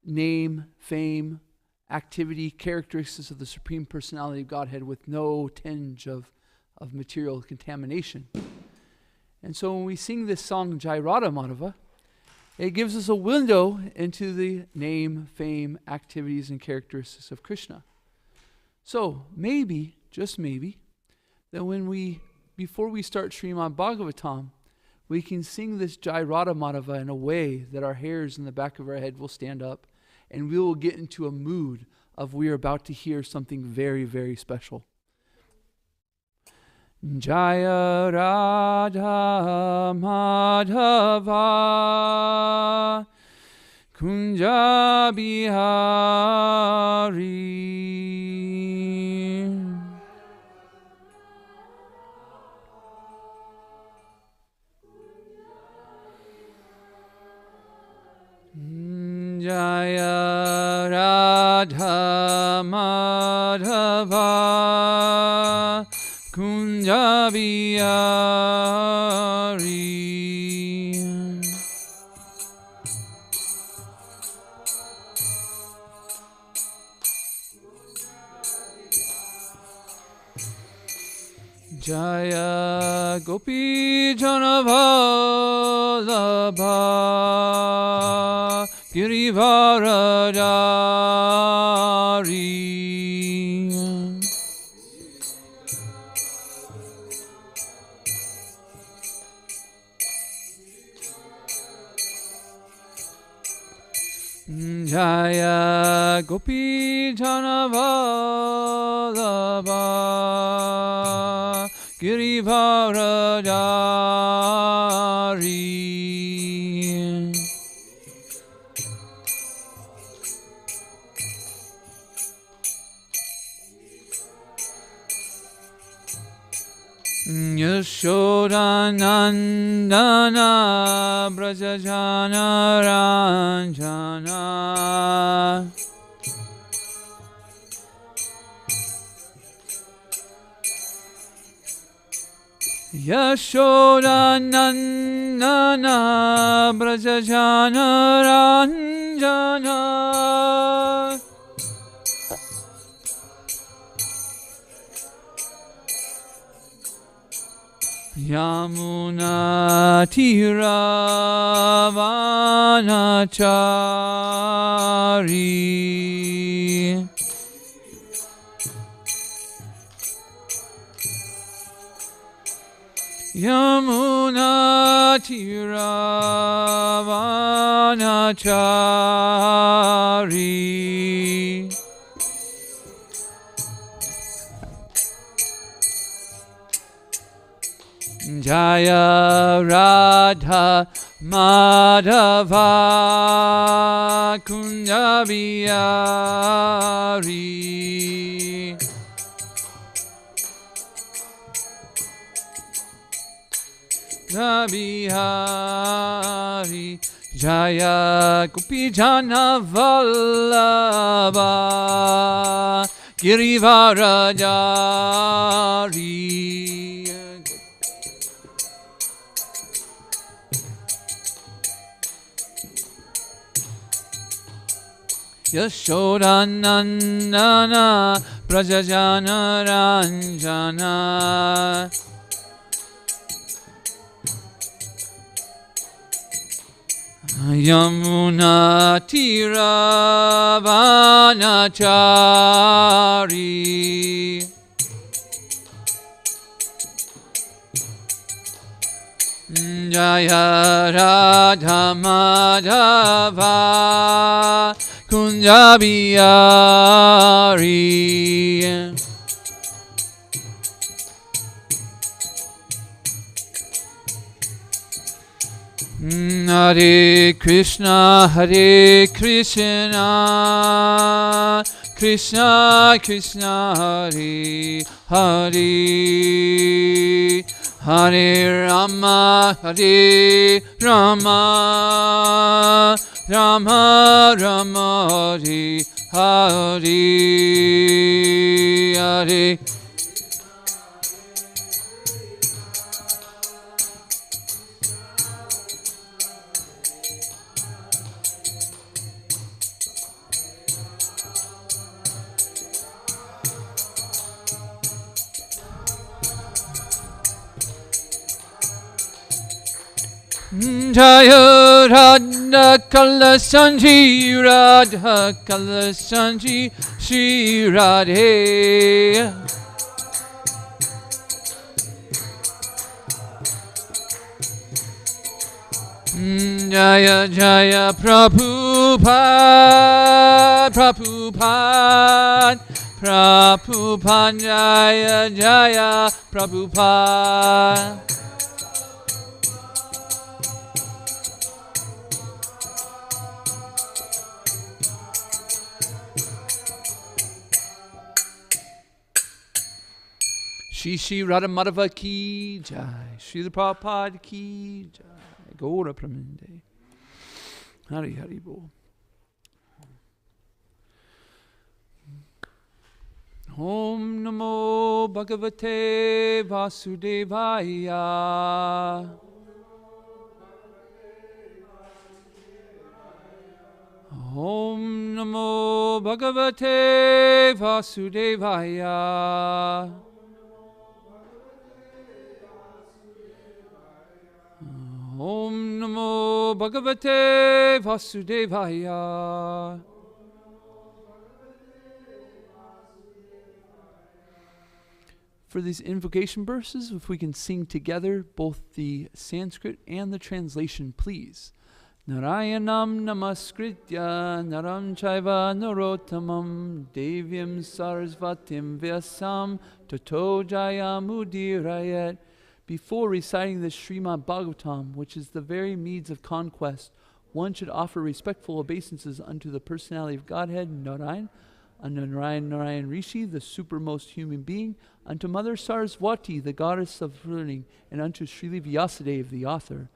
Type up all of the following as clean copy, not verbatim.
name, fame, activity, characteristics of the Supreme Personality of Godhead with no tinge of material contamination. And so when we sing this song, Jai Radha Madhava, it gives us a window into the name, fame, activities, and characteristics of Krishna. So maybe, just maybe, that before we start Srimad Bhagavatam, we can sing this Jai Radha Madhava in a way that our hairs in the back of our head will stand up, and we will get into a mood of we are about to hear something very, very special. Jaya Radha Madhava Kunja Bihari Jaya Radha Madhava Kunja Bihari Jaya Gopi Janavallabha Girivaradari Jaya Gopi Janavallabha Girivaradari Yashodanandana Brajajana Ranjana Yashodanandana Brajajana Ranjana Yamuna Tiravanachari Yamuna Tiravanachari Jaya Radha Madhava Kunja Bihari Bihari Jaya Gopi Janavallabha Girivaradari Yashodanandana Brajajana Ranjana Yamuna Tiravanachari Jaya Radha Madhava Kunja Bihari Hare Krishna Krishna Krishna Hare Hare Hare Rama Rama Rama Hare Hare Hare Jaya Radha Kalasanji Radha Kalasanji Shri Radhe. Jaya Jaya Prabhupada Prabhupada Prabhupada Jaya Jaya Prabhupada. Shri Radha Madhava ki jai, Srila Prabhupada ki jai, Gaura Praminde. Hari Hari Bol. Om Namo Bhagavate Vasudevaya. Om Namo Bhagavate Vasudevaya. Om Namo Bhagavate Vasudevaya. For these invocation verses, if we can sing together both the Sanskrit and the translation, please. Narayanam namaskritya naram chaiva narottamam devyam sarasvatim vyasam tato jayamudirayat. Before reciting the Srimad Bhagavatam, which is the very means of conquest, one should offer respectful obeisances unto the personality of Godhead, Narayan, unto Narayan Rishi, the supermost human being, unto Mother Saraswati, the goddess of learning, and unto Srila Vyasadeva, the author.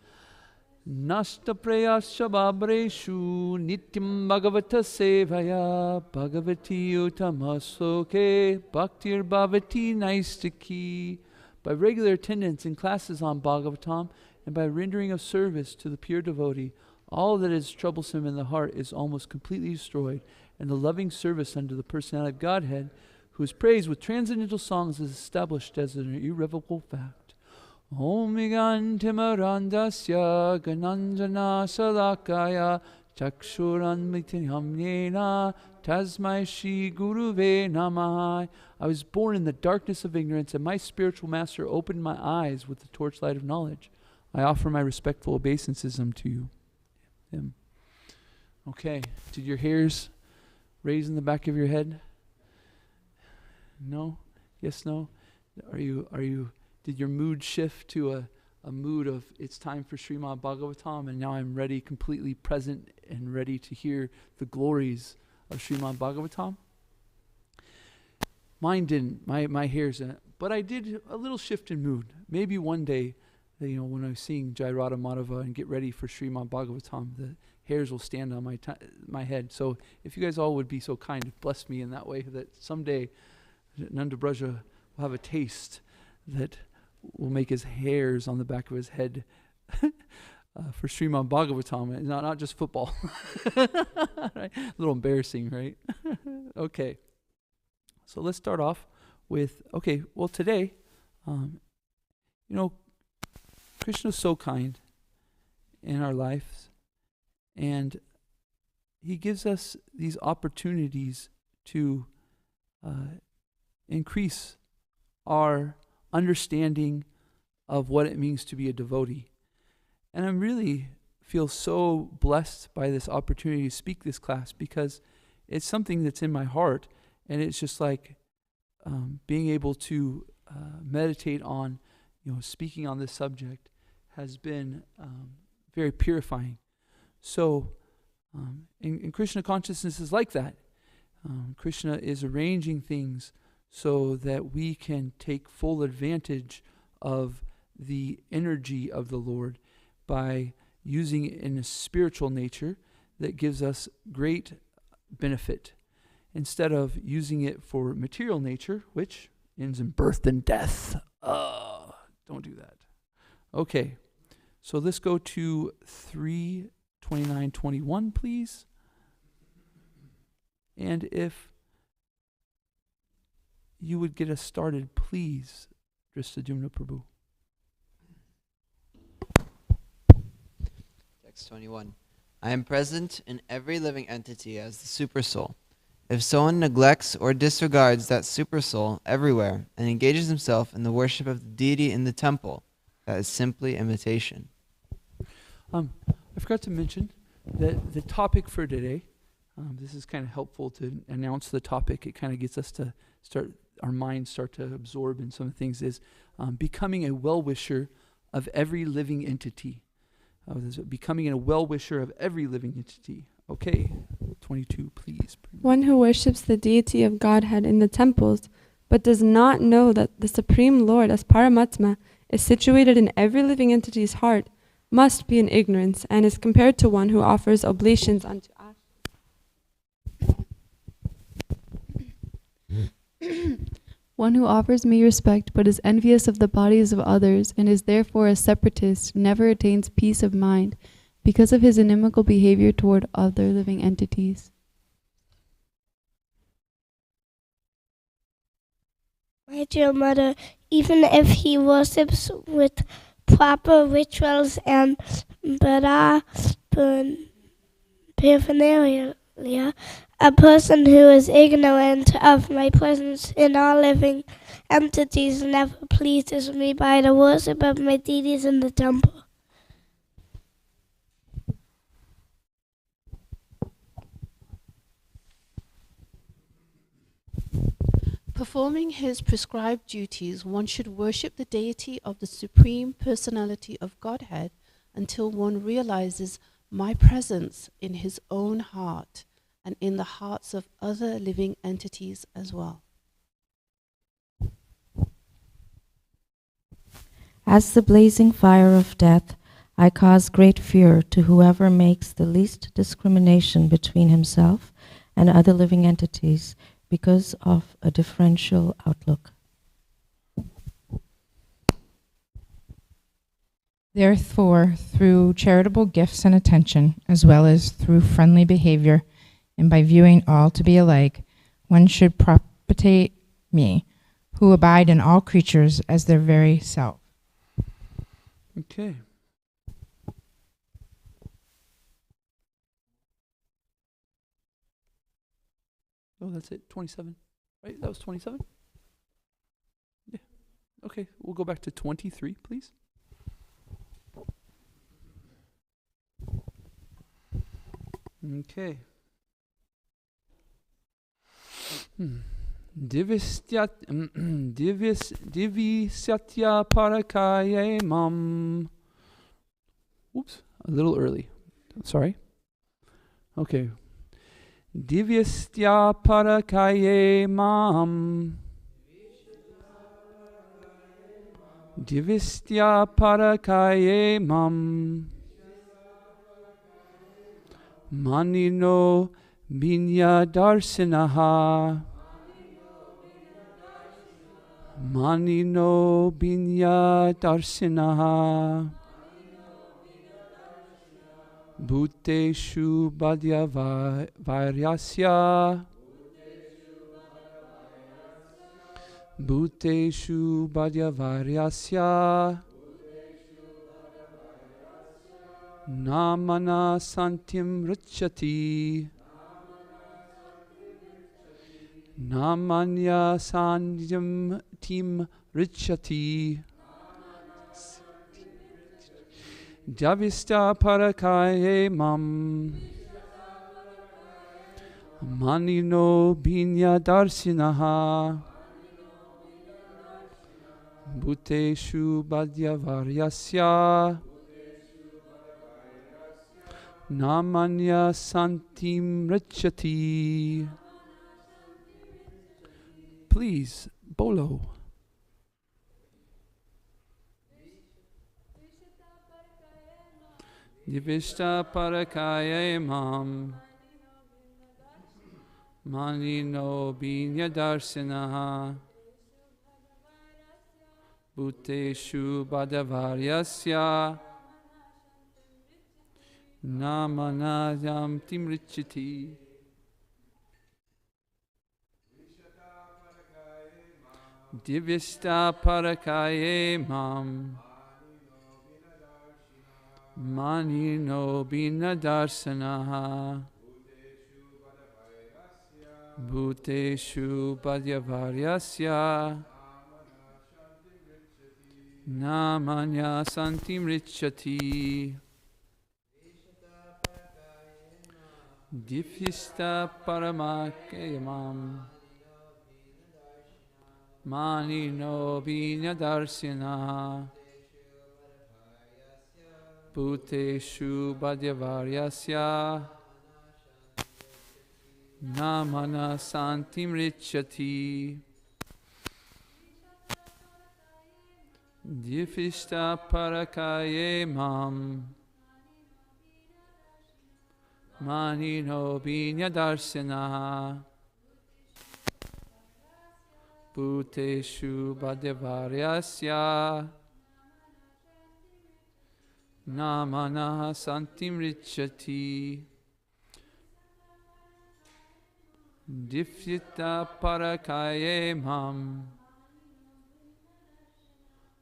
Nasta prayasya babreshu nityam bhagavata sevaya bhagavati utamasoke bhaktir bhavati naistaki. By regular attendance in classes on Bhagavatam and by rendering of service to the pure devotee, all that is troublesome in the heart is almost completely destroyed, and the loving service unto the personality of Godhead, who is praised with transcendental songs, is established as an irrevocable fact. Om Gantimarandasya Gananjana Salakaya Chakshuran Mitanyamnena Tasmai Shri Guruve Namah. I was born in the darkness of ignorance, and my spiritual master opened my eyes with the torchlight of knowledge. I offer my respectful obeisances unto you. Him. Okay, did your hairs raise in the back of your head? No? Yes, no? Did your mood shift to a mood of it's time for Srimad Bhagavatam, and now I'm ready, completely present and ready to hear the glories of Srimad Bhagavatam? Mine didn't. My hairs in it. But I did a little shift in mood. Maybe one day, when I sing Jai Radha Madhava and get ready for Srimad Bhagavatam, the hairs will stand on my head. So if you guys all would be so kind to bless me in that way, that someday Nanda Braja will have a taste that will make his hairs on the back of his head for Srimad Bhagavatam, and not just football. Right? A little embarrassing, right? Okay. So let's start off with, today, Krishna's so kind in our lives, and he gives us these opportunities to increase our understanding of what it means to be a devotee. And I really feel so blessed by this opportunity to speak this class, because it's something that's in my heart, and it's just like being able to meditate on, speaking on this subject has been very purifying. So in Krishna consciousness is like that. Krishna is arranging things so that we can take full advantage of the energy of the Lord by using it in a spiritual nature that gives us great benefit, instead of using it for material nature, which ends in birth and death. Don't do that. Okay, so let's go to 3:29:21, please. And if you would get us started, please, Dristadumna Prabhu. Text 21. I am present in every living entity as the supersoul. If someone neglects or disregards that supersoul everywhere and engages himself in the worship of the deity in the temple, that is simply imitation. I forgot to mention that the topic for today, this is kind of helpful to announce the topic. It kind of gets us to our minds start to absorb in some of the things, is becoming a well-wisher of every living entity. Becoming a well-wisher of every living entity. Okay, 22, please. One who worships the deity of Godhead in the temples, but does not know that the Supreme Lord as Paramatma is situated in every living entity's heart, must be in ignorance, and is compared to one who offers oblations unto ashes. One who offers me respect but is envious of the bodies of others and is therefore a separatist never attains peace of mind because of his inimical behavior toward other living entities. My dear mother, even if he worships with proper rituals and paraphernalia, a person who is ignorant of my presence in all living entities never pleases me by the worship of my deities in the temple. Performing his prescribed duties, one should worship the deity of the Supreme Personality of Godhead until one realizes my presence in his own heart and in the hearts of other living entities as well. As the blazing fire of death, I cause great fear to whoever makes the least discrimination between himself and other living entities because of a differential outlook. Therefore, through charitable gifts and attention, as well as through friendly behavior, and by viewing all to be alike, one should propitiate me, who abide in all creatures as their very self. Okay. Oh, that's it. 27. Right? That was 27? Yeah. Okay, we'll go back to 23, please. Okay. Divisyatya parakaye mam. Oops, a little early. Sorry. Okay. Divyastya parakaye mam. Divyastya parakaye mam. Manino binya darsinaha. Manino binya darsinaha. Bhuteshu badya vairasya. Bhuteshu badya vairasya. Namana santim richati. Namanya santim tim richati. Javista parakaye mam. Manino binya darsinaha. Bhuteshu badya varyasya. Namanya santim richati. Please, Bolo. Divishta parakaya mam. Manino binya darsinaha. Bhuteshu badavaryasya. Namanayam timrichiti. Divishta parakaye mam. Mani no bina darsanaha. Bhuteshu padyavaryasya. Namanya santim richati. Difista paramakayamam. Mani no bina darsanaha. Bhuteshu padyavaryasya. Namana santim richati. Difista parakaye mam. Mani no binya darsana. Bhuteshu bhadyavaryasya. Namana santim richati. Difita parakaye mam.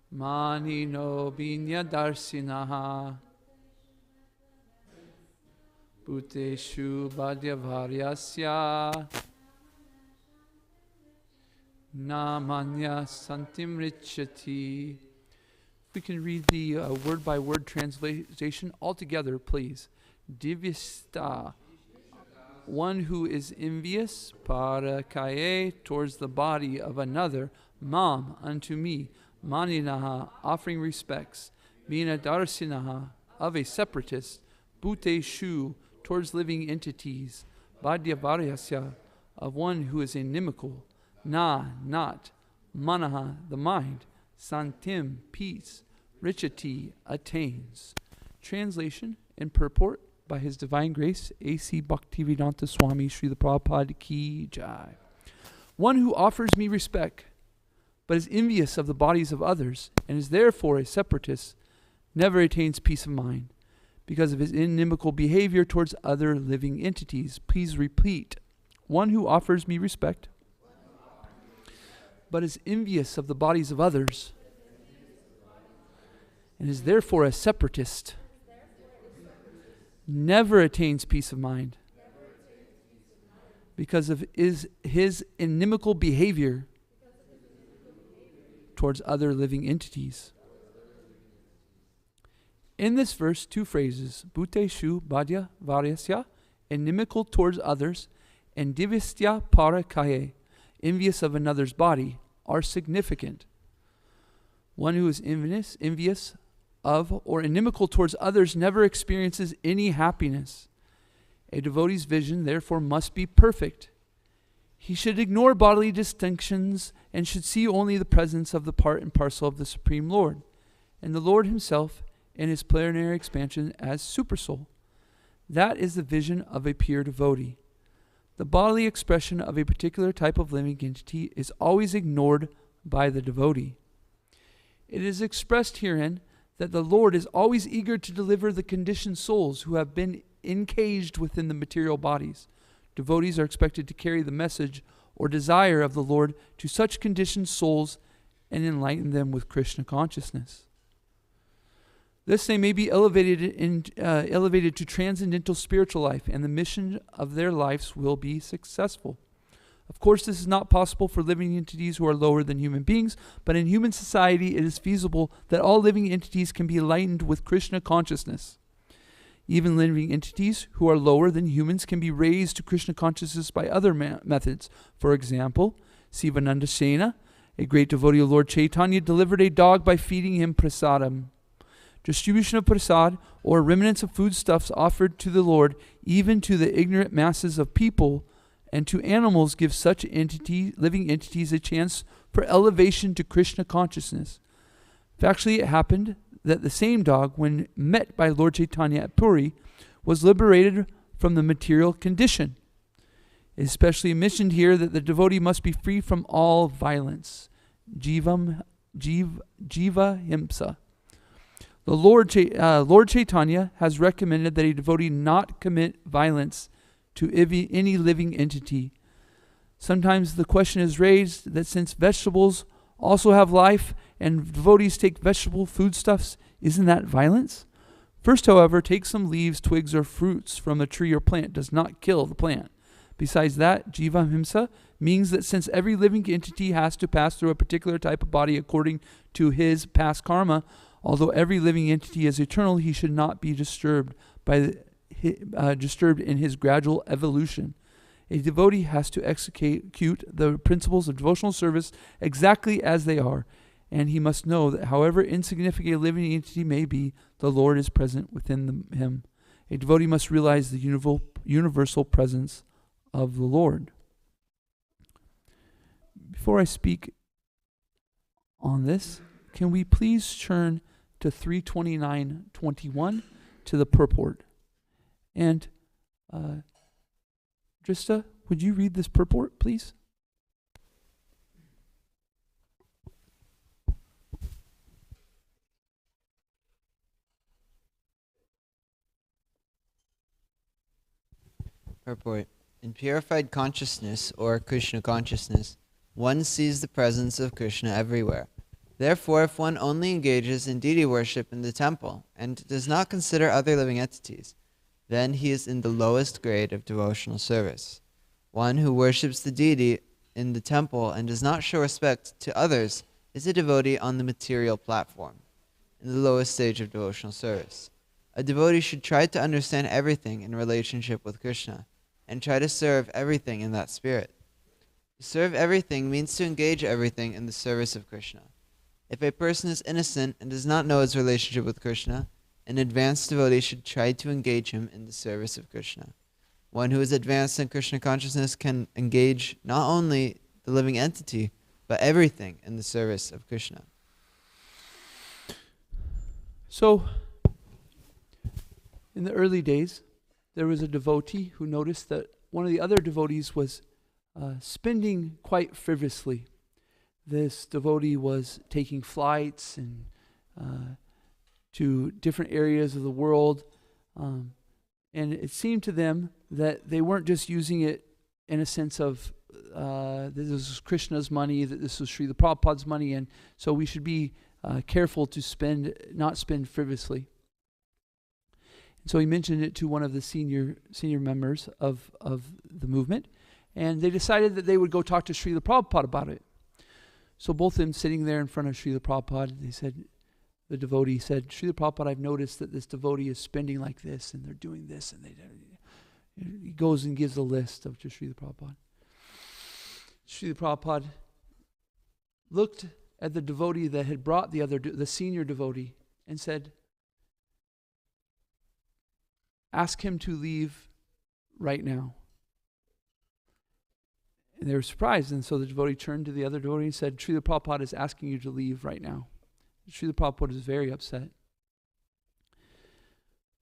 Mani no binya darsinaha. Bhuteshu bhadyavaryasya. Namanya santim richati. We can read the word-by-word translation all together, please. Divyasta. One who is envious, parakaye, towards the body of another, mam, unto me, maninaha, offering respects, bina darsinaha, of a separatist, bhute shu, towards living entities, bhadyavaryasya, of one who is inimical, na, not, manaha, the mind, santim, peace, richati, attains. Translation and purport by His Divine Grace, A.C. Bhaktivedanta Swami Srila Prabhupada Ki Jai. One who offers me respect, but is envious of the bodies of others, and is therefore a separatist, never attains peace of mind, because of his inimical behavior towards other living entities. Please repeat. One who offers me respect, but is envious of the bodies of others, and is therefore a separatist, never attains peace of mind because of his inimical behavior towards other living entities. In this verse, two phrases, bhute shu badya varyasya, inimical towards others, and divistya parakaye, envious of another's body, are significant. One who is envious of or inimical towards others never experiences any happiness. A devotee's vision, therefore, must be perfect. He should ignore bodily distinctions and should see only the presence of the part and parcel of the Supreme Lord, and the Lord Himself in His plenary expansion as Supersoul. That is the vision of a pure devotee. The bodily expression of a particular type of living entity is always ignored by the devotee. It is expressed herein that the Lord is always eager to deliver the conditioned souls who have been encaged within the material bodies. Devotees are expected to carry the message or desire of the Lord to such conditioned souls and enlighten them with Krishna consciousness. Thus they may be elevated to transcendental spiritual life, and the mission of their lives will be successful. Of course, this is not possible for living entities who are lower than human beings, but in human society it is feasible that all living entities can be enlightened with Krishna consciousness. Even living entities who are lower than humans can be raised to Krishna consciousness by other methods. For example, Sivananda Sena, a great devotee of Lord Chaitanya, delivered a dog by feeding him prasadam. Distribution of prasad, or remnants of foodstuffs offered to the Lord, even to the ignorant masses of people and to animals, gives such living entities a chance for elevation to Krishna consciousness. Factually, it happened that the same dog, when met by Lord Chaitanya at Puri, was liberated from the material condition. It is especially mentioned here that the devotee must be free from all violence. Jiva himsa. The Lord Chaitanya has recommended that a devotee not commit violence to any living entity. Sometimes the question is raised that since vegetables also have life and devotees take vegetable foodstuffs, isn't that violence? First, however, take some leaves, twigs, or fruits from a tree or plant. Does not kill the plant. Besides that, jiva himsa means that since every living entity has to pass through a particular type of body according to his past karma, although every living entity is eternal, he should not be disturbed disturbed in his gradual evolution. A devotee has to execute the principles of devotional service exactly as they are, and he must know that however insignificant a living entity may be, the Lord is present within him. A devotee must realize the universal presence of the Lord. Before I speak on this, can we please turn to 329.21 to the purport? And Drista, would you read this purport, please? Purport. In purified consciousness, or Krishna consciousness, one sees the presence of Krishna everywhere. Therefore, if one only engages in deity worship in the temple and does not consider other living entities, then he is in the lowest grade of devotional service. One who worships the deity in the temple and does not show respect to others is a devotee on the material platform, in the lowest stage of devotional service. A devotee should try to understand everything in relationship with Krishna, and try to serve everything in that spirit. To serve everything means to engage everything in the service of Krishna. If a person is innocent and does not know his relationship with Krishna, an advanced devotee should try to engage him in the service of Krishna. One who is advanced in Krishna consciousness can engage not only the living entity, but everything in the service of Krishna. So, in the early days, there was a devotee who noticed that one of the other devotees was spending quite frivolously. This devotee was taking flights and to different areas of the world, and it seemed to them that they weren't just using it in a sense of that this was Krishna's money, that this was Srila Prabhupada's money, and so we should be careful to not spend frivolously. So he mentioned it to one of the senior members of the movement, and they decided that they would go talk to Srila Prabhupada about it. So both of them sitting there in front of Srila Prabhupada, the devotee said, Srila Prabhupada, I've noticed that this devotee is spending like this, and they're doing this, and he goes and gives a list to Srila Prabhupada. Srila Prabhupada looked at the devotee that had brought the senior devotee, and said, ask him to leave right now. And they were surprised, and so the devotee turned to the other devotee and said, Srila Prabhupada is asking you to leave right now. Srila Prabhupada is very upset.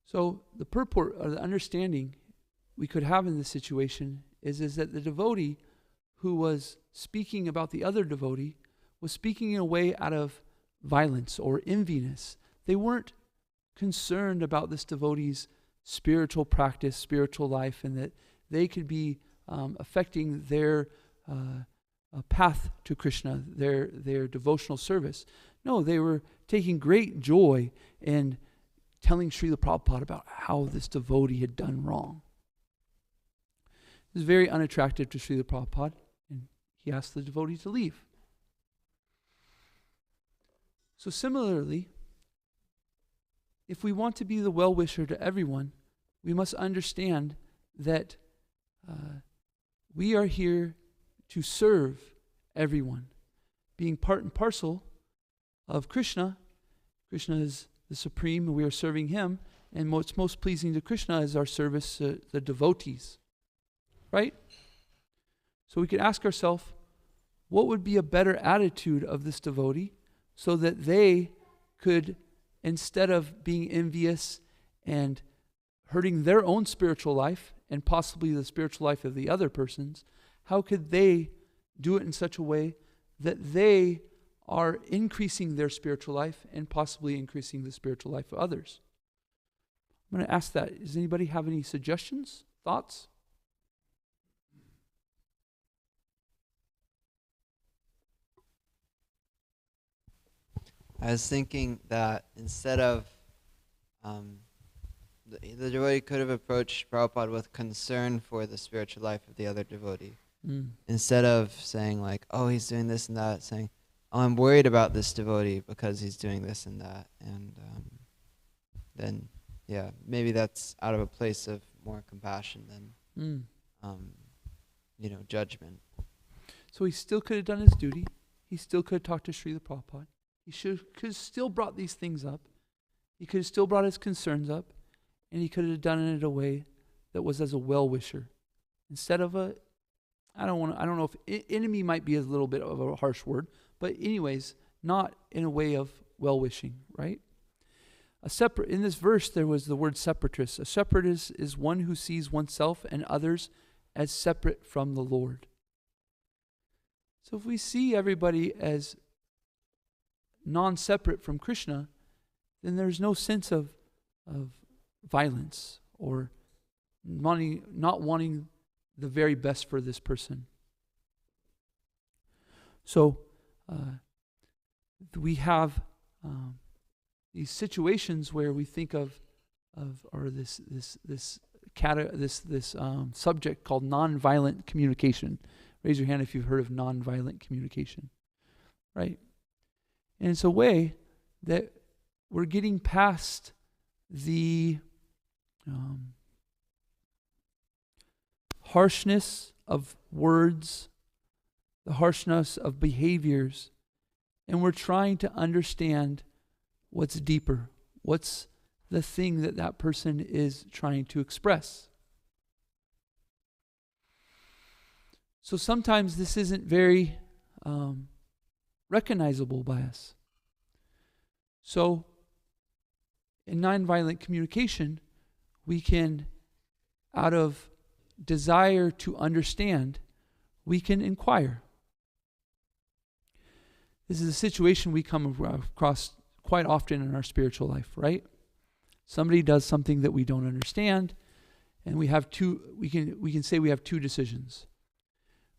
So the purport or the understanding we could have in this situation is that the devotee who was speaking about the other devotee was speaking in a way out of violence or enviness. They weren't concerned about this devotee's spiritual practice, spiritual life, and that they could be affecting their path to Krishna, their devotional service. No, they were taking great joy in telling Srila Prabhupada about how this devotee had done wrong. It was very unattractive to Srila Prabhupada, and he asked the devotee to leave. So similarly, if we want to be the well-wisher to everyone, we must understand that we are here to serve everyone. Being part and parcel of Krishna, Krishna is the supreme, and we are serving him, and what's most pleasing to Krishna is our service to the devotees. Right? So we could ask ourselves, what would be a better attitude of this devotee so that they could, instead of being envious and hurting their own spiritual life and possibly the spiritual life of the other persons, how could they do it in such a way that they are increasing their spiritual life and possibly increasing the spiritual life of others? I'm going to ask that. Does anybody have any suggestions, thoughts? I was thinking that instead of the devotee could have approached Prabhupada with concern for the spiritual life of the other devotee. Instead of saying like, oh, he's doing this and that, saying, oh, I'm worried about this devotee because he's doing this and that. And then, yeah, maybe that's out of a place of more compassion than, judgment. So he still could have done his duty. He still could have talked to Srila Prabhupada. He could have still brought these things up. He could have still brought his concerns up. And he could have done it in a way that was as a well-wisher. Instead of I don't know if enemy might be a little bit of a harsh word, but anyways, not in a way of well-wishing, right? In this verse, there was the word separatist. A separatist is one who sees oneself and others as separate from the Lord. So if we see everybody as non-separate from Krishna, then there's no sense of violence or not wanting the very best for this person. So we have these situations where we think of this subject called nonviolent communication. Raise your hand if you've heard of nonviolent communication, right? And it's a way that we're getting past the harshness of words, the harshness of behaviors, and we're trying to understand what's deeper, what's the thing that person is trying to express. So sometimes this isn't very recognizable by us. So in nonviolent communication, we can, out of desire to understand, we can inquire. This is a situation we come across quite often in our spiritual life, right? Somebody does something that we don't understand, and we can say we have two decisions.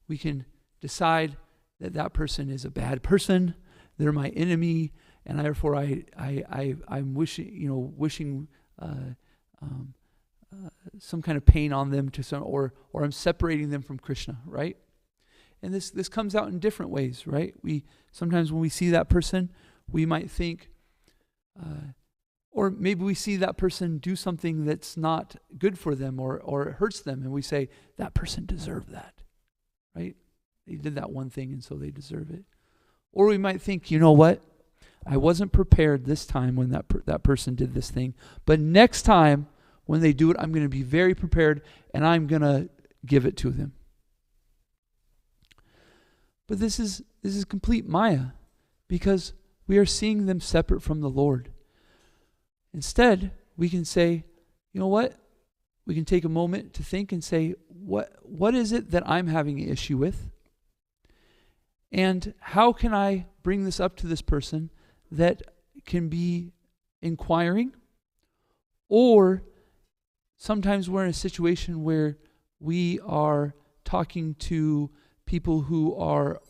We can decide that person is a bad person, they're my enemy, and therefore I'm wishing some kind of pain on them or I'm separating them from Krishna, right? And this comes out in different ways, right? Sometimes when we see that person, we might think, or maybe we see that person do something that's not good for them or it hurts them, and we say, that person deserved that, right? They did that one thing, and so they deserve it. Or we might think, you know what? I wasn't prepared this time when that person did this thing, but next time when they do it, I'm going to be very prepared, and I'm going to give it to them. But this is complete Maya, because we are seeing them separate from the Lord. Instead, we can say, you know what? We can take a moment to think and say, what is it that I'm having an issue with? And how can I bring this up to this person that can be inquiring? Or sometimes we're in a situation where we are talking to people who are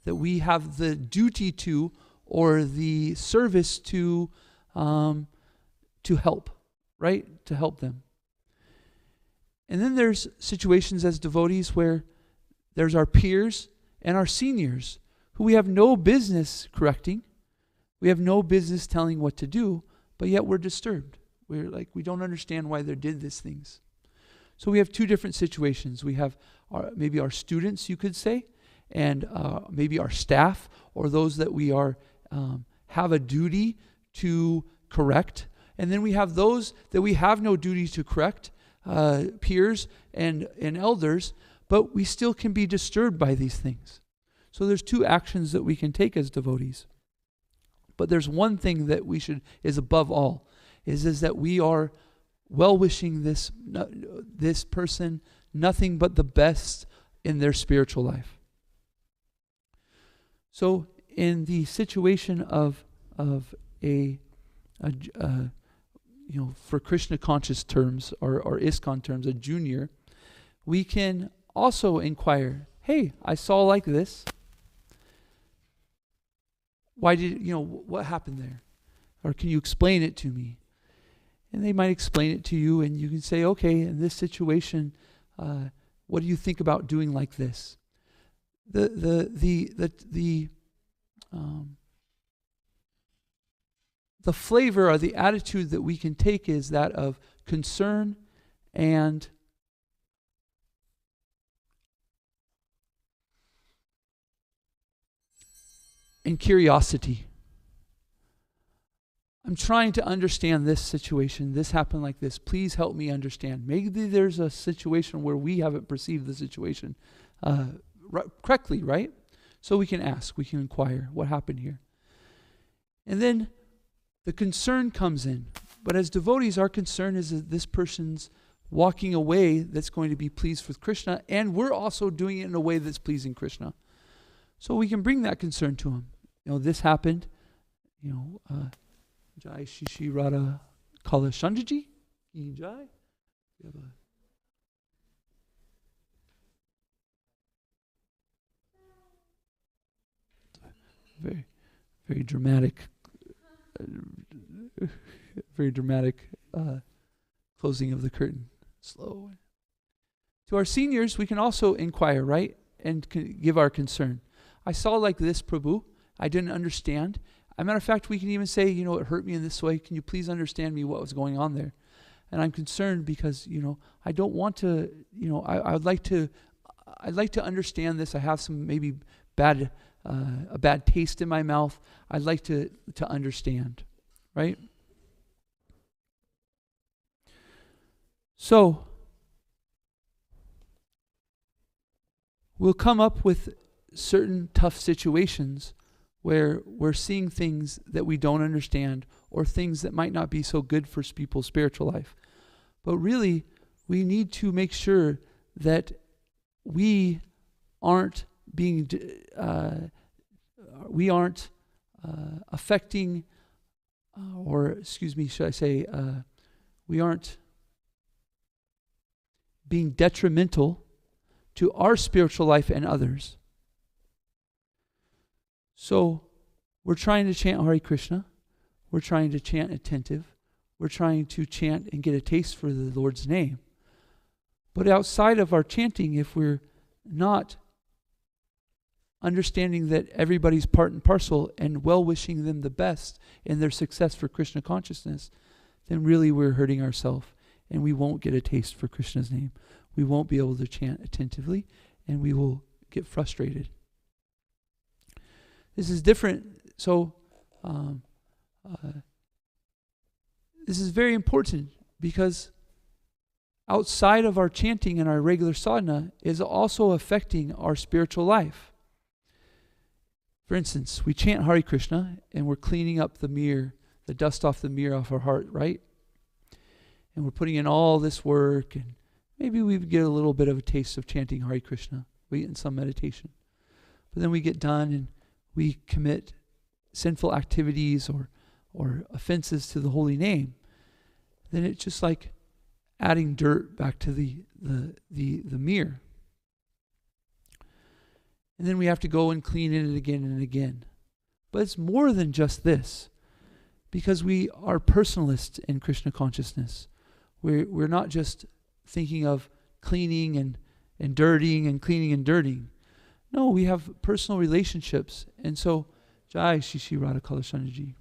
that we have the duty to or the service to help, right? To help them. And then there's situations as devotees where there's our peers and our seniors who we have no business correcting. We have no business telling what to do, but yet we're disturbed. We're like, we don't understand why they did these things. So we have two different situations. We have maybe our students, you could say, and maybe our staff, or those that we are have a duty to correct. And then we have those that we have no duty to correct, peers and is, but we still can be disturbed by these things. So there's two actions that we can take as devotees. But there's one thing that is above all, is that we are well-wishing this person nothing but the best in their spiritual life. So in the situation of for Krishna conscious terms or ISKCON terms, a junior, we can also inquire, hey, I saw like this. Why what happened there? Or can you explain it to me? And they might explain it to you, and you can say, okay, in this situation, what do you think about doing like this? The flavor or the attitude that we can take is that of concern and curiosity. I'm trying to understand this situation. This happened like this. Please help me understand. Maybe there's a situation where we haven't perceived the situation correctly, right? So we can ask, we can inquire, what happened here? And then the concern comes in. But as devotees, our concern is that this person's walking a way that's going to be pleased with Krishna, and we're also doing it in a way that's pleasing Krishna. So we can bring that concern to him. This happened, Jai Shishi Radha Kala Shandaji. Jai. We have a very, very dramatic, closing of the curtain. Slow. To our seniors, we can also inquire, right? And give our concern. I saw like this, Prabhu. I didn't understand. As a matter of fact, we can even say, it hurt me in this way. Can you please understand me what was going on there? And I'm concerned because, I don't want to, I'd like to understand this. I have some maybe a bad taste in my mouth. I'd like to understand, right? So, we'll come up with certain tough situations where we're seeing things that we don't understand or things that might not be so good for people's spiritual life. But really, we need to make sure that we aren't being, affecting, we aren't being detrimental to our spiritual life and others. So, we're trying to chant Hare Krishna. We're trying to chant attentive. We're trying to chant and get a taste for the Lord's name. But outside of our chanting, if we're not understanding that everybody's part and parcel and well-wishing them the best in their success for Krishna consciousness, then really we're hurting ourselves and we won't get a taste for Krishna's name. We won't be able to chant attentively and we will get frustrated. This is different. So, this is very important because outside of our chanting and our regular sadhana is also affecting our spiritual life. For instance, we chant Hare Krishna and we're cleaning up the mirror, the dust off the mirror off our heart, right? And we're putting in all this work and maybe we get a little bit of a taste of chanting Hare Krishna. We get in some meditation. But then we get done and we commit sinful activities or offenses to the holy name. Then it's just like adding dirt back to the mirror. And then we have to go and clean it again and again. But it's more than just this. Because we are personalists in Krishna consciousness. We're not just thinking of cleaning and dirtying and cleaning and dirtying. No, we have personal relationships. And so, Jai Shishi Radha Kalashanaji.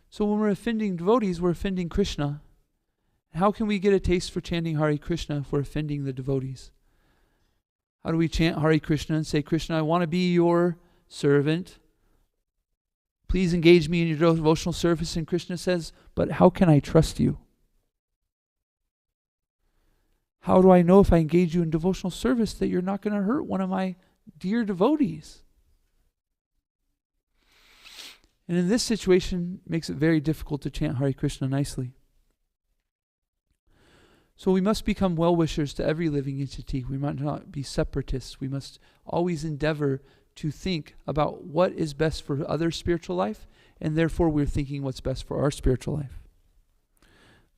So when we're offending devotees, we're offending Krishna. How can we get a taste for chanting Hare Krishna if we're offending the devotees? How do we chant Hare Krishna and say, Krishna, I want to be your servant. Please engage me in your devotional service. And Krishna says, but how can I trust you? How do I know if I engage you in devotional service that you're not going to hurt one of my dear devotees? And in this situation, it makes it very difficult to chant Hare Krishna nicely. So we must become well-wishers to every living entity. We might not be separatists. We must always endeavor to think about what is best for other spiritual life, and therefore we're thinking what's best for our spiritual life.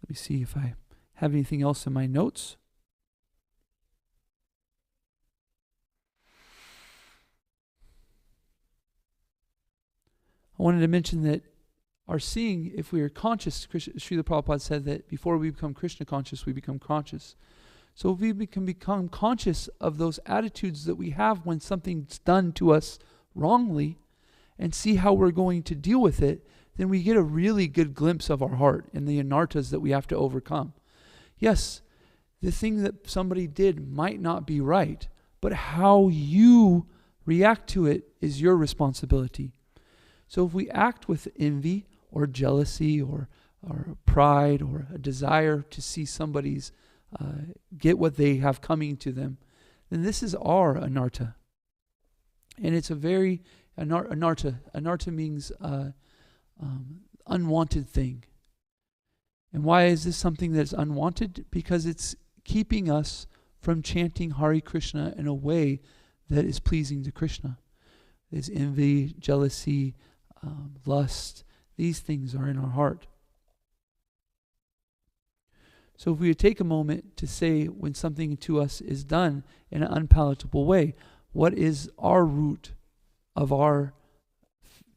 Let me see if I have anything else in my notes. I wanted to mention that our seeing, if we are conscious, Srila Prabhupada said that before we become Krishna conscious, we become conscious. So if we can become conscious of those attitudes that we have when something's done to us wrongly and see how we're going to deal with it, then we get a really good glimpse of our heart and the anartas that we have to overcome. Yes, the thing that somebody did might not be right, but how you react to it is your responsibility. So if we act with envy or jealousy or pride or a desire to see somebody's get what they have coming to them, then this is our anarta. And it's a very, anarta means unwanted thing. And why is this something that's unwanted? Because it's keeping us from chanting Hare Krishna in a way that is pleasing to Krishna. There's envy, jealousy, lust. These things are in our heart. So if we would take a moment to say when something to us is done in an unpalatable way, what is our root of our,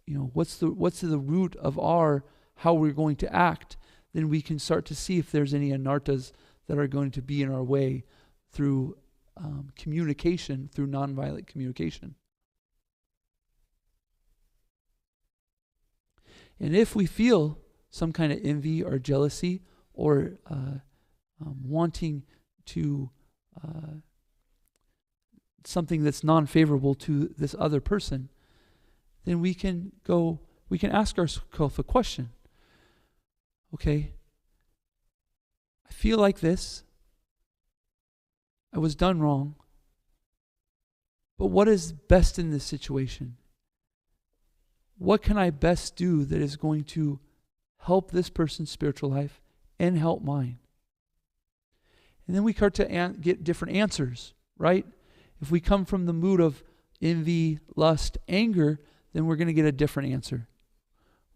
what's the root of our, how we're going to act, then we can start to see if there's any anartas that are going to be in our way through communication, through nonviolent communication. And if we feel some kind of envy or jealousy or wanting to something that's non-favorable to this other person, then we can ask ourselves a question. Okay, I feel like this. I was done wrong. But what is best in this situation? What can I best do that is going to help this person's spiritual life and help mine? And then we start to get different answers, right? If we come from the mood of envy, lust, anger, then we're going to get a different answer.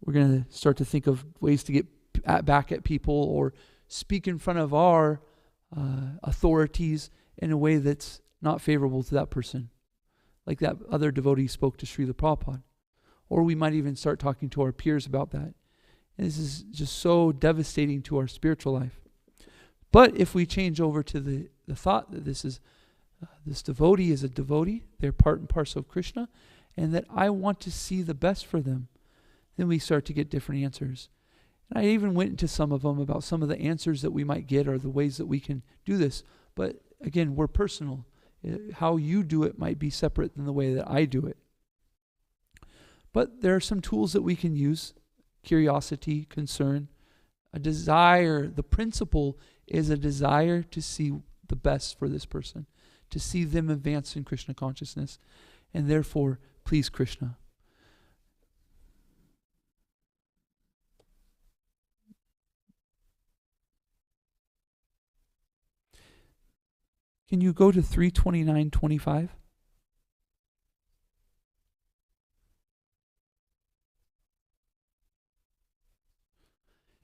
We're going to start to think of ways to get back at people or speak in front of our authorities in a way that's not favorable to that person. Like that other devotee spoke to Srila Prabhupada. Or we might even start talking to our peers about that. And this is just so devastating to our spiritual life. But if we change over to the thought that this devotee is a devotee, they're part and parcel of Krishna, and that I want to see the best for them, then we start to get different answers. And I even went into some of them about some of the answers that we might get or the ways that we can do this. But again, we're personal. How you do it might be separate than the way that I do it. But there are some tools that we can use. Curiosity, concern, a desire. The principle is a desire to see the best for this person, to see them advance in Krishna consciousness, and therefore please Krishna. Can you go to 329.25?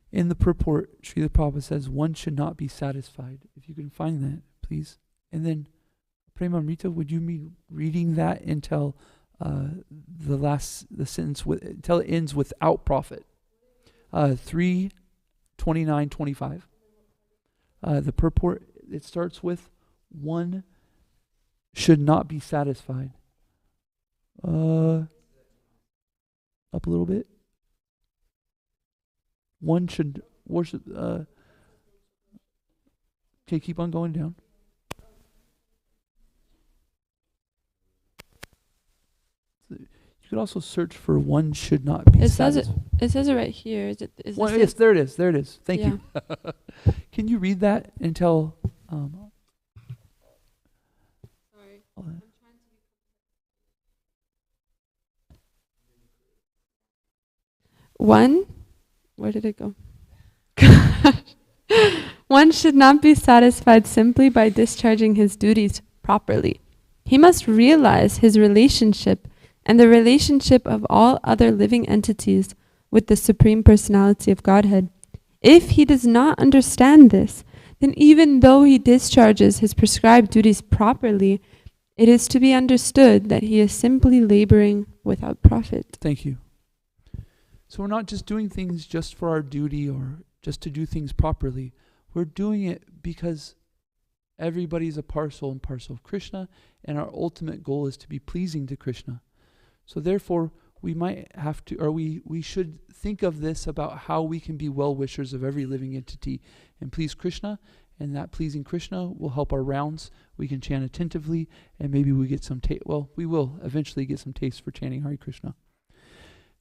In the purport, Srila Prabhupada says, one should not be satisfied. If you can find that, please. And then, Premamrita, would you be reading that until the sentence, until it ends without profit? 3:29:25. The purport, it starts with, one should not be satisfied. Up a little bit. One should worship. Okay, keep on going down. You could also search for one should not be satisfied. It says it right here. Is Well, yes, there it is. There it is. Thank you. Can you read that until? Sorry. One, where did it go? One should not be satisfied simply by discharging his duties properly. He must realize his relationship and the relationship of all other living entities with the Supreme Personality of Godhead. If he does not understand this, then even though he discharges his prescribed duties properly, it is to be understood that he is simply laboring without profit. Thank you. So we're not just doing things just for our duty or just to do things properly. We're doing it because everybody's a parcel and parcel of Krishna, and our ultimate goal is to be pleasing to Krishna. So therefore, we might have to, or we should think of this about how we can be well-wishers of every living entity and please Krishna, and that pleasing Krishna will help our rounds. We can chant attentively, and maybe we get some we will eventually get some taste for chanting Hare Krishna.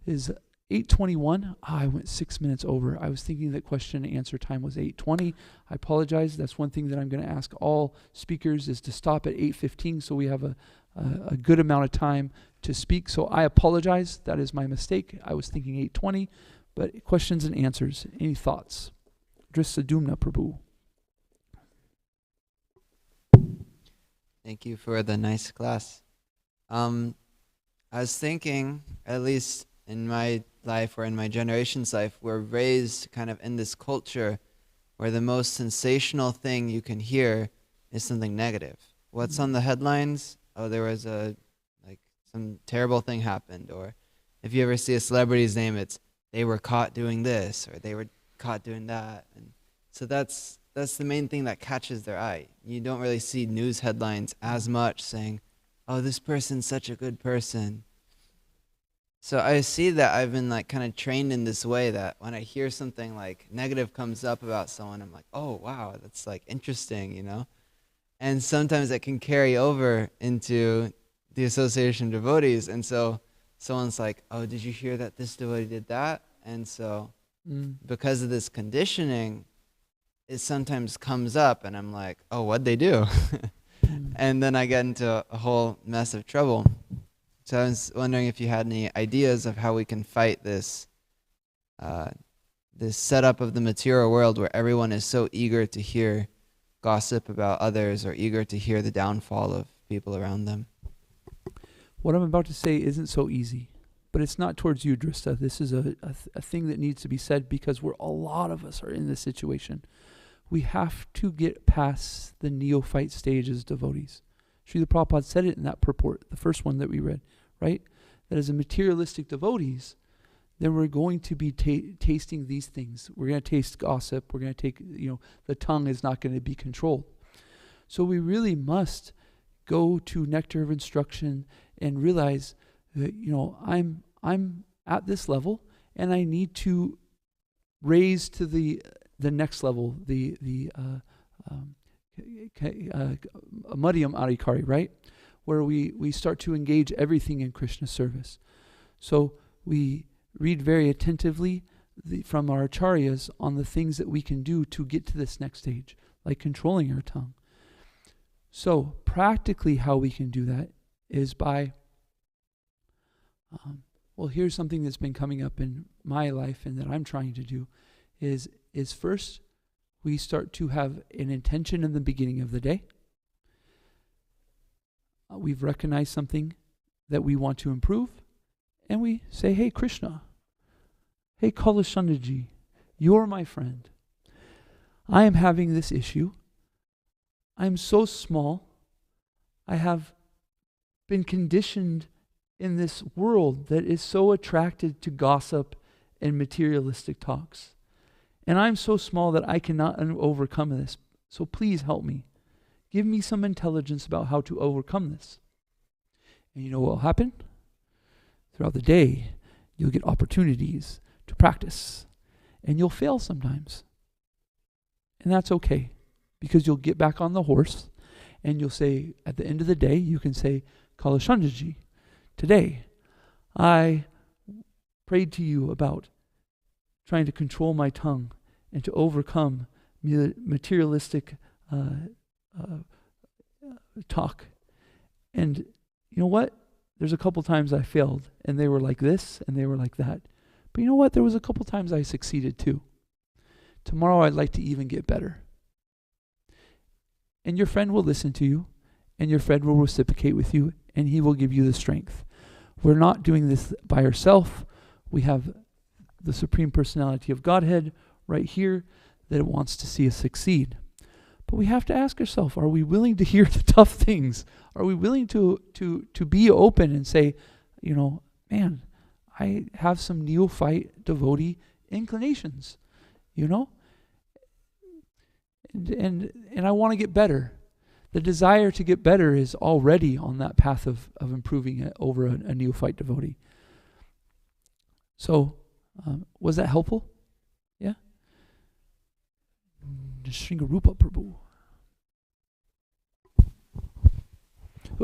Is 8:21. I went 6 minutes over. I was thinking that question and answer time was 8:20. I apologize. That's one thing that I'm going to ask all speakers is to stop at 8:15 so we have a good amount of time to speak. So I apologize. That is my mistake. I was thinking 8:20. But questions and answers. Any thoughts? Drisadumna Prabhu. Thank you for the nice class. I was thinking, at least in my life or in my generation's life, we're raised kind of in this culture where the most sensational thing you can hear is something negative. What's on the headlines? Oh, there was some terrible thing happened. Or if you ever see a celebrity's name, it's they were caught doing this or they were caught doing that. And so that's the main thing that catches their eye. You don't really see news headlines as much saying, oh, this person's such a good person. So I see that I've been like kind of trained in this way that when I hear something like negative comes up about someone, I'm like, oh, wow, that's like interesting, you know? And sometimes it can carry over into the association of devotees. And so someone's like, oh, did you hear that this devotee did that? And so because of this conditioning, it sometimes comes up and I'm like, oh, what'd they do? And then I get into a whole mess of trouble. So I was wondering if you had any ideas of how we can fight this this setup of the material world where everyone is so eager to hear gossip about others or eager to hear the downfall of people around them. What I'm about to say isn't so easy, but it's not towards you, Drista. This is a thing that needs to be said because a lot of us are in this situation. We have to get past the neophyte stage as devotees. Srila Prabhupada said it in that purport, the first one that we read, right? That as a materialistic devotees, then we're going to be tasting these things. We're going to taste gossip. We're going to take, the tongue is not going to be controlled. So we really must go to nectar of instruction and realize that, I'm at this level and I need to raise to the next level, the Madhyam Adhikari, right? Where we start to engage everything in Krishna's service. So we read very attentively from our acharyas on the things that we can do to get to this next stage, like controlling our tongue. So practically how we can do that is by, here's something that's been coming up in my life and that I'm trying to do, is first we start to have an intention in the beginning of the day. We've recognized something that we want to improve, and we say, hey, Krishna, hey, Kalashandaji, you're my friend. I am having this issue. I'm so small. I have been conditioned in this world that is so attracted to gossip and materialistic talks. And I'm so small that I cannot overcome this. So please help me. Give me some intelligence about how to overcome this. And you know what will happen? Throughout the day, you'll get opportunities to practice. And you'll fail sometimes. And that's okay. Because you'll get back on the horse. And you'll say, at the end of the day, you can say, Kalashandaji, today I prayed to you about trying to control my tongue and to overcome materialistic talk. And you know what? There's a couple times I failed, and they were like this, and they were like that. But you know what? There was a couple times I succeeded too. Tomorrow I'd like to even get better. And your friend will listen to you, and your friend will reciprocate with you, and he will give you the strength. We're not doing this by ourselves. We have the Supreme Personality of Godhead right here that wants to see us succeed. But we have to ask ourselves, are we willing to hear the tough things? Are we willing to be open and say, man, I have some neophyte devotee inclinations, you know? And I want to get better. The desire to get better is already on that path of improving it over a neophyte devotee. So, was that helpful? Yeah? Shringarupa Prabhu.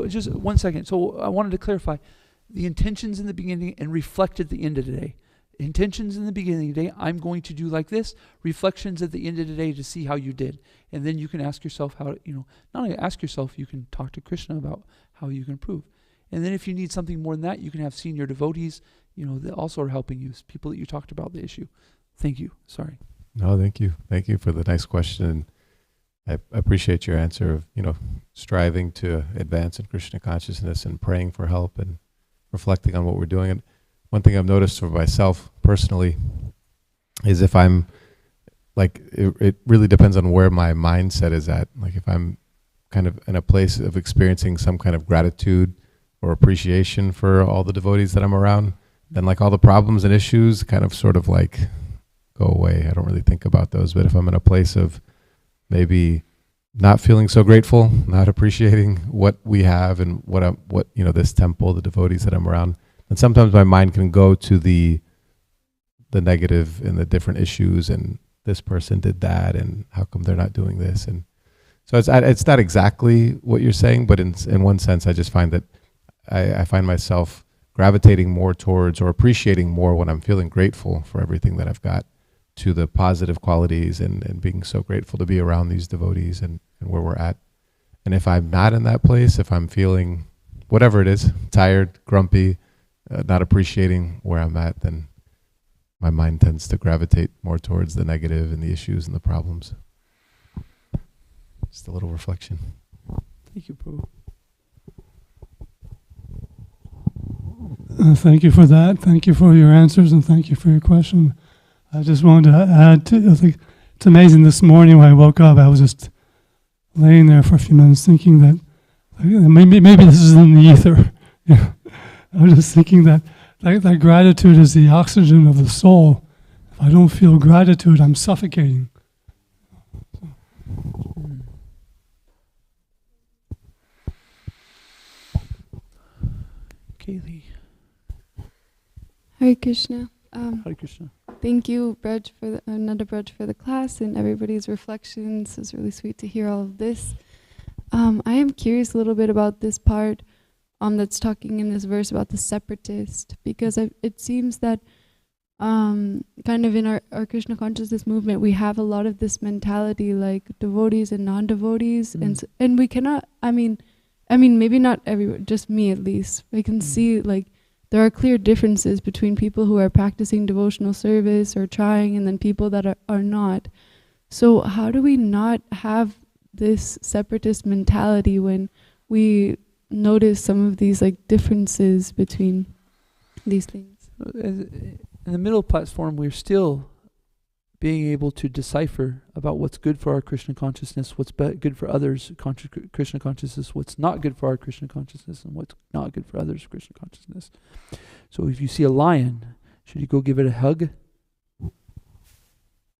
Just 1 second. So I wanted to clarify the intentions in the beginning and reflect at the end of the day. Intentions in the beginning of the day, I'm going to do like this. Reflections at the end of the day to see how you did. And then you can ask yourself how, not only ask yourself, you can talk to Krishna about how you can improve. And then if you need something more than that, you can have senior devotees, that also are helping you, people that you talked about the issue. Thank you. Sorry. No, thank you. Thank you for the nice question. I appreciate your answer of, striving to advance in Krishna consciousness and praying for help and reflecting on what we're doing. And one thing I've noticed for myself personally is if I'm it really depends on where my mindset is at. Like if I'm kind of in a place of experiencing some kind of gratitude or appreciation for all the devotees that I'm around, then like all the problems and issues kind of sort of like go away. I don't really think about those. But if I'm in a place of maybe not feeling so grateful, not appreciating what we have and what this temple, the devotees that I'm around, and sometimes my mind can go to the negative and the different issues, and this person did that, and how come they're not doing this? And so it's not exactly what you're saying, but in one sense, I just find that I find myself gravitating more towards or appreciating more when I'm feeling grateful for everything that I've got, to the positive qualities and being so grateful to be around these devotees and where we're at. And if I'm not in that place, if I'm feeling whatever it is, tired, grumpy, not appreciating where I'm at, then my mind tends to gravitate more towards the negative and the issues and the problems. Just a little reflection. Thank you, Prabhu. Thank you for that. Thank you for your answers, and thank you for your question. I just wanted to add to, I think it's amazing, this morning when I woke up, I was just laying there for a few minutes thinking that maybe this is in the ether. Yeah. I was just thinking that gratitude is the oxygen of the soul. If I don't feel gratitude, I'm suffocating. Kaylee. Hare Krishna. Hare Krishna. Thank you, Braj, for Nanda Braj, for the class and everybody's reflections. It's really sweet to hear all of this. I am curious a little bit about this part that's talking in this verse about the separatist, because it seems that kind of in our Krishna consciousness movement, we have a lot of this mentality, like devotees and non-devotees, and we cannot. I mean, maybe not everyone, just me at least. I can see like there are clear differences between people who are practicing devotional service or trying, and then people that are not. So how do we not have this separatist mentality when we notice some of these like differences between these things? In the middle platform, we're still being able to decipher about what's good for our Krishna consciousness, what's good for others' Krishna consciousness, what's not good for our Krishna consciousness, and what's not good for others' Krishna consciousness. So if you see a lion, should you go give it a hug?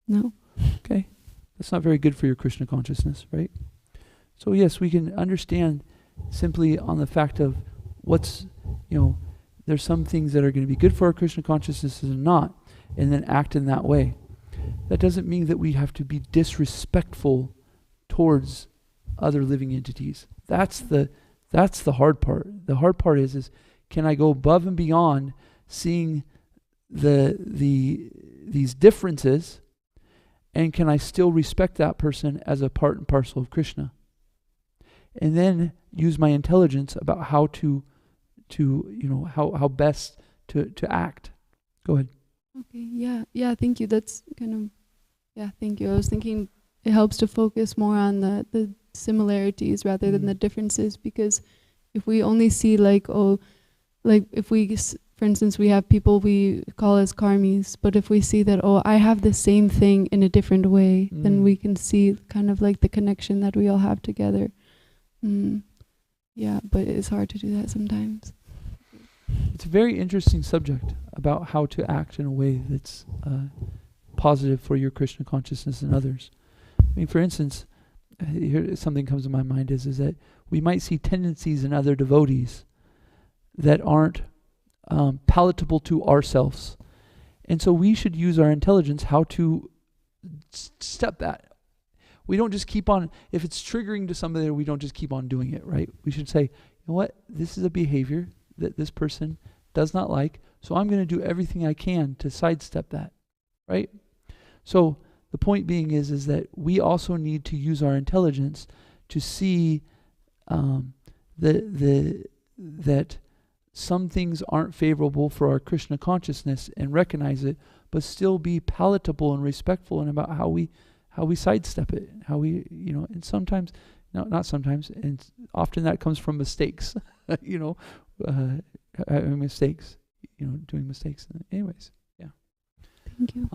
No. Okay. That's not very good for your Krishna consciousness, right? So yes, we can understand simply on the fact of what's, there's some things that are going to be good for our Krishna consciousness and not, and then act in that way. That doesn't mean that we have to be disrespectful towards other living entities. That's the hard part. The hard part is can I go above and beyond seeing these differences, and can I still respect that person as a part and parcel of Krishna? And then use my intelligence about how how best to act. Go ahead. Okay, yeah, thank you. That's thank you. I was thinking it helps to focus more on the similarities rather than the differences, because if we only see if we, for instance, we have people we call as karmis, but if we see that, I have the same thing in a different way, then we can see kind of like the connection that we all have together. Yeah, but it's hard to do that sometimes. It's a very interesting subject about how to act in a way that's positive for your Krishna consciousness and others. I mean, for instance, here something comes to my mind is that we might see tendencies in other devotees that aren't palatable to ourselves. And so we should use our intelligence how to step that. We don't just keep on, if it's triggering to somebody, we don't just keep on doing it, right? We should say, you know what, this is a behavior that this person does not like, so I'm going to do everything I can to sidestep that, right? So the point being is that we also need to use our intelligence to see that some things aren't favorable for our Krishna consciousness and recognize it, but still be palatable and respectful and about how we sidestep it, how we, and sometimes, no, not sometimes, and often that comes from mistakes, mistakes, doing mistakes. Anyways, yeah. Thank you.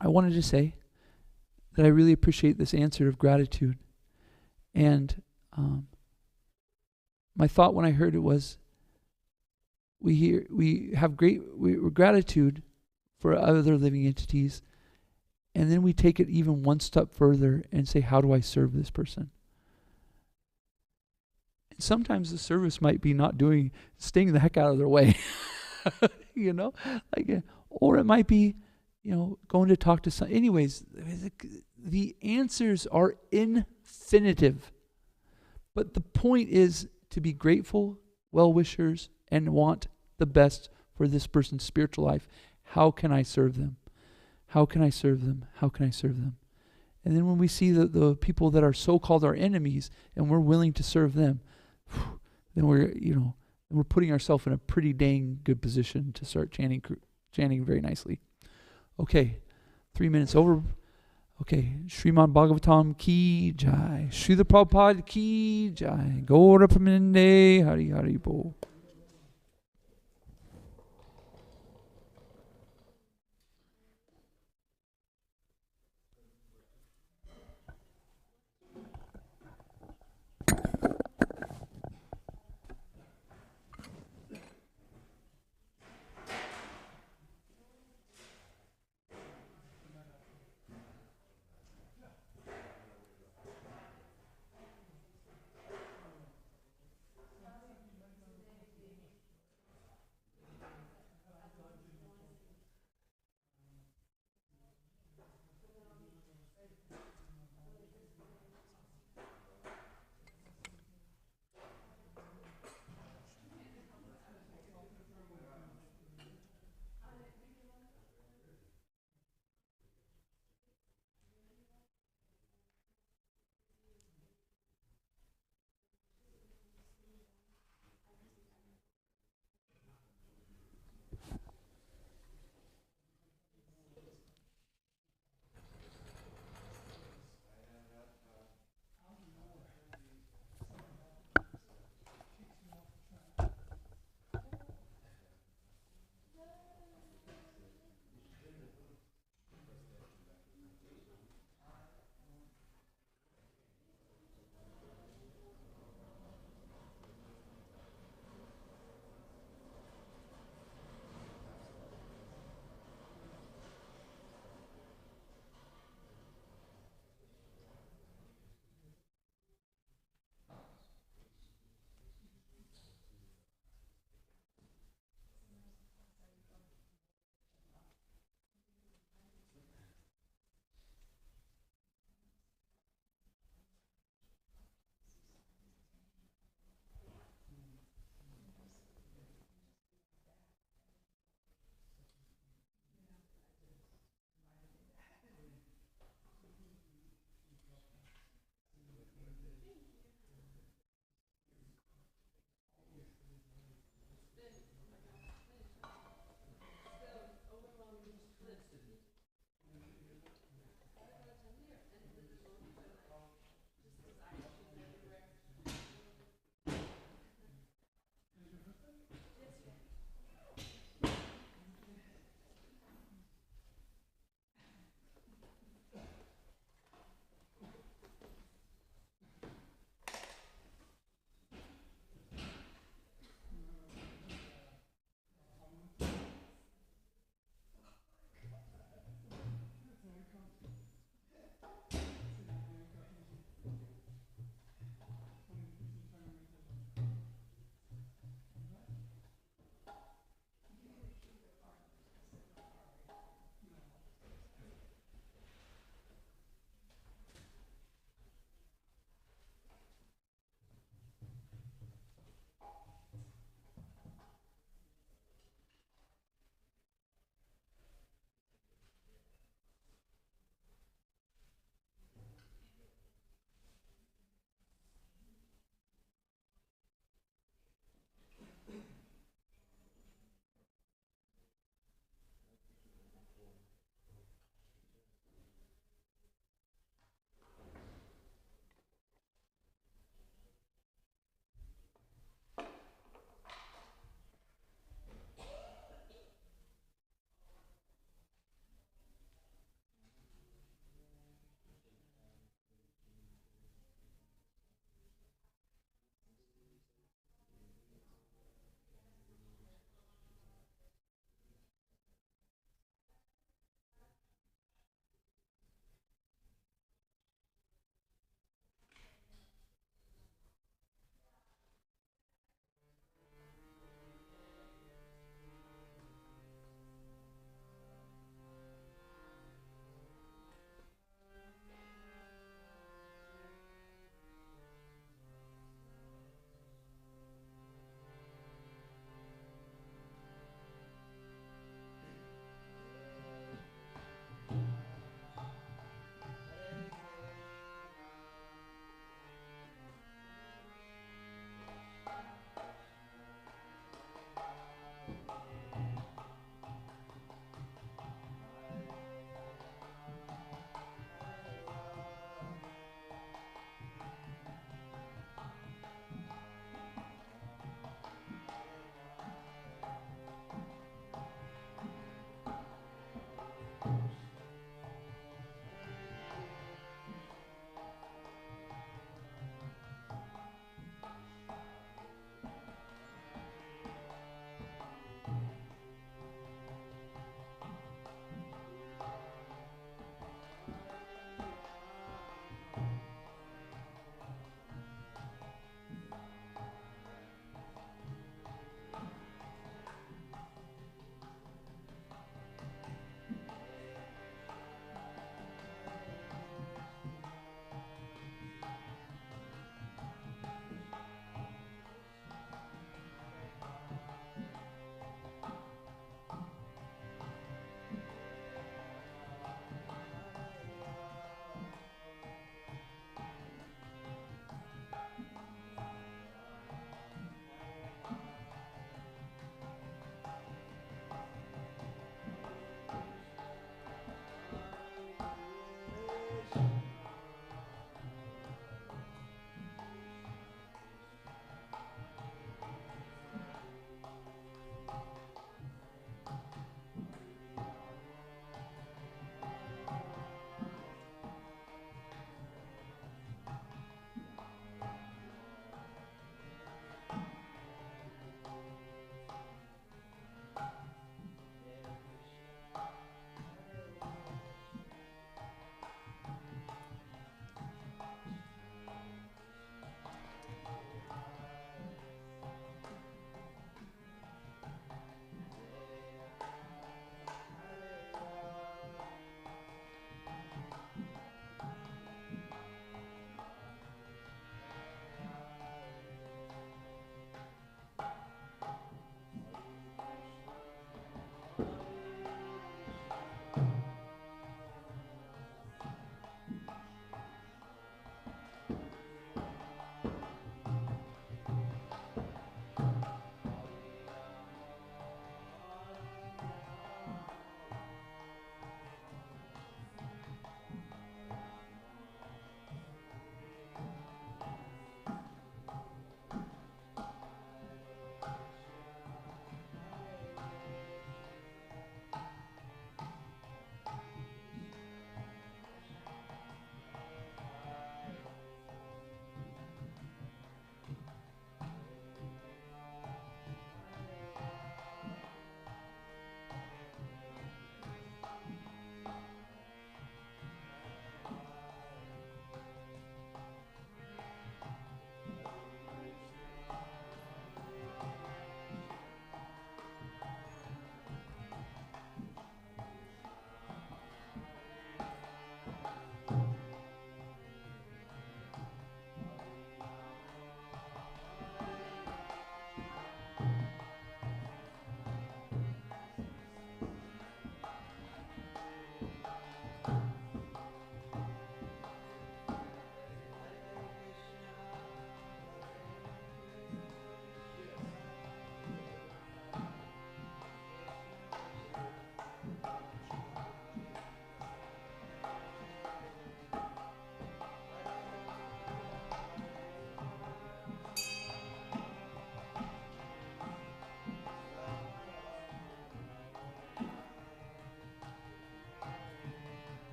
I wanted to say that I really appreciate this answer of gratitude, and my thought when I heard it was, we have gratitude for other living entities, and then we take it even one step further and say, how do I serve this person? And sometimes the service might be staying the heck out of their way, or it might be, going to talk to some. Anyways, the answers are infinitive. But the point is to be grateful, well-wishers, and want the best for this person's spiritual life. How can I serve them? How can I serve them? How can I serve them? And then when we see the people that are so-called our enemies and we're willing to serve them, then we're putting ourselves in a pretty dang good position to start chanting very nicely. Okay, 3 minutes over. Okay, Srimad Bhagavatam ki jai. Srila Prabhupada ki jai. Gaura Praminde Hari Hari Bo.